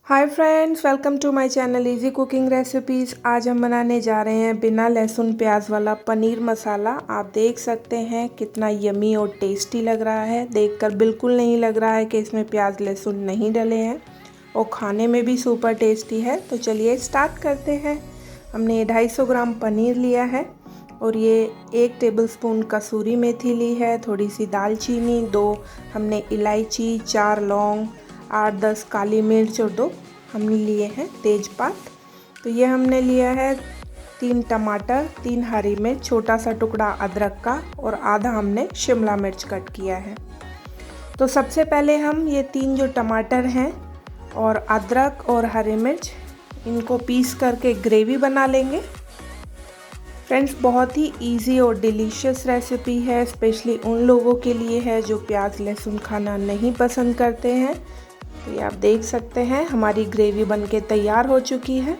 Hi friends, welcome to my channel easy cooking recipes. आज हम बनाने जा रहे हैं बिना लहसुन प्याज वाला पनीर मसाला। आप देख सकते हैं कितना यमी और टेस्टी लग रहा है। देखकर बिल्कुल नहीं लग रहा है कि इसमें प्याज लहसुन नहीं डले हैं और खाने में भी सुपर टेस्टी है। तो चलिए स्टार्ट करते हैं। हमने 250 ग्राम पनीर लिया है और ये 1 टेबलस्पून कसूरी मेथी ली है, थोड़ी सी दालचीनी, 2 हमने इलायची, 4 लौंग, 8-10 काली मिर्च और 2 हमने लिए हैं तेज़पात। तो ये हमने लिया है 3 टमाटर, 3 हरी मिर्च, छोटा सा टुकड़ा अदरक का और आधा हमने शिमला मिर्च कट किया है। तो सबसे पहले हम ये 3 जो टमाटर हैं और अदरक और हरी मिर्च, इनको पीस करके ग्रेवी बना लेंगे। फ्रेंड्स, बहुत ही इजी और डिलीशियस रेसिपी है, स्पेशली उन लोगों के लिए है जो प्याज लहसुन खाना नहीं पसंद करते हैं। तो ये आप देख सकते हैं हमारी ग्रेवी बनके तैयार हो चुकी है।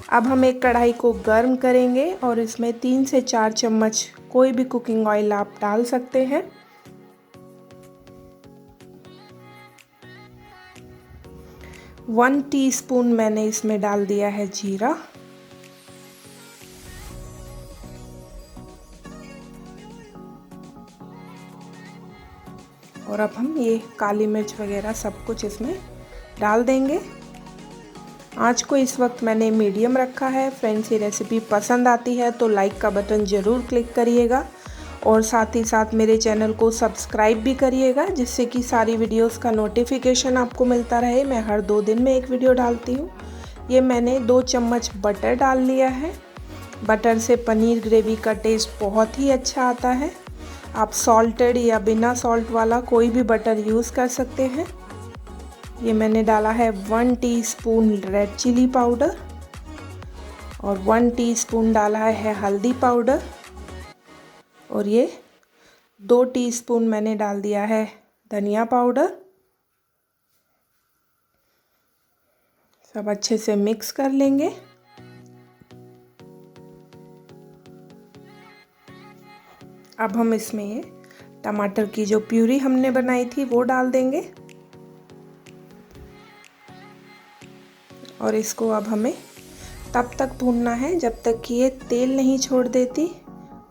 अब हम एक कढ़ाई को गर्म करेंगे और इसमें 3 से 4 चम्मच कोई भी कुकिंग ऑयल आप डाल सकते हैं। वन टीस्पून मैंने इसमें डाल दिया है जीरा और अब हम ये काली मिर्च वगैरह सब कुछ इसमें डाल देंगे। आँच को इस वक्त मैंने मीडियम रखा है। फ्रेंड्स, ये रेसिपी पसंद आती है तो लाइक का बटन ज़रूर क्लिक करिएगा और साथ ही साथ मेरे चैनल को सब्सक्राइब भी करिएगा, जिससे कि सारी वीडियोस का नोटिफिकेशन आपको मिलता रहे। मैं हर 2 दिन में एक वीडियो डालती हूँ। ये मैंने 2 चम्मच बटर डाल लिया है। बटर से पनीर ग्रेवी का टेस्ट बहुत ही अच्छा आता है। आप सॉल्टेड या बिना सॉल्ट वाला कोई भी बटर यूज़ कर सकते हैं। ये मैंने डाला है 1 टीस्पून रेड चिली पाउडर और 1 टीस्पून डाला है हल्दी पाउडर और ये 2 टीस्पून मैंने डाल दिया है धनिया पाउडर। सब अच्छे से मिक्स कर लेंगे। अब हम इसमें ये टमाटर की जो प्यूरी हमने बनाई थी वो डाल देंगे और इसको अब हमें तब तक भूनना है जब तक कि ये तेल नहीं छोड़ देती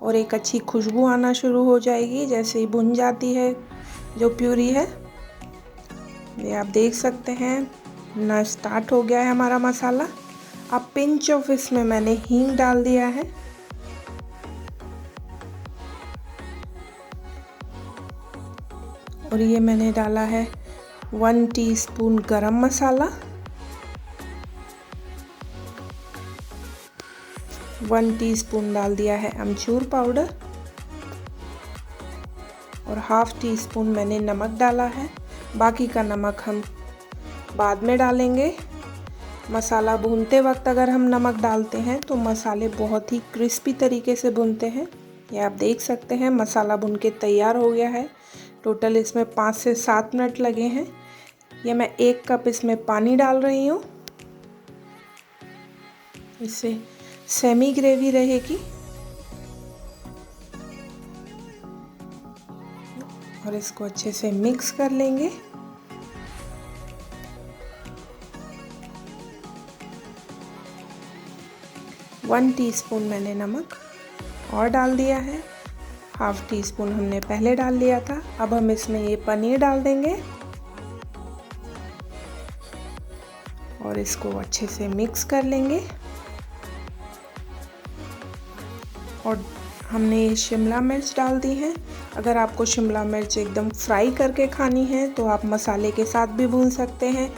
और एक अच्छी खुशबू आना शुरू हो जाएगी। जैसे ही भुन जाती है जो प्यूरी है, ये आप देख सकते हैं ना, स्टार्ट हो गया है हमारा मसाला। अब पिंच ऑफ इसमें मैंने हींग डाल दिया है और ये मैंने डाला है 1 टीस्पून गरम मसाला, 1 टीस्पून डाल दिया है अमचूर पाउडर और हाफ टी स्पून मैंने नमक डाला है। बाकी का नमक हम बाद में डालेंगे। मसाला भूनते वक्त अगर हम नमक डालते हैं तो मसाले बहुत ही क्रिस्पी तरीके से भुनते हैं। ये आप देख सकते हैं मसाला भुन के तैयार हो गया है। टोटल इसमें 5 से 7 मिनट लगे हैं। ये मैं 1 कप इसमें पानी डाल रही हूँ, इससे सेमी ग्रेवी रहेगी और इसको अच्छे से मिक्स कर लेंगे। वन टीस्पून मैंने नमक और डाल दिया है, हाफ टी स्पून हमने पहले डाल लिया था। अब हम इसमें ये पनीर डाल देंगे और इसको अच्छे से मिक्स कर लेंगे। और हमने ये शिमला मिर्च डाल दी है। अगर आपको शिमला मिर्च एकदम फ्राई करके खानी है तो आप मसाले के साथ भी भून सकते हैं।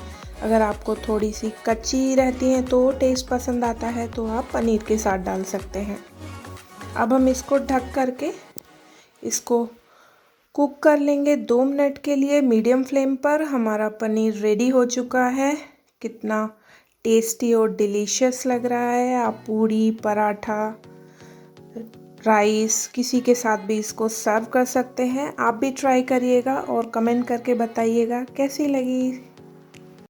अगर आपको थोड़ी सी कच्ची रहती हैं तो टेस्ट पसंद आता है तो आप पनीर के साथ डाल सकते हैं। अब हम इसको ढक करके इसको कुक कर लेंगे 2 मिनट के लिए मीडियम फ्लेम पर। हमारा पनीर रेडी हो चुका है। कितना टेस्टी और डिलीशियस लग रहा है। आप पूड़ी, पराठा, राइस किसी के साथ भी इसको सर्व कर सकते हैं। आप भी ट्राई करिएगा और कमेंट करके बताइएगा कैसी लगी।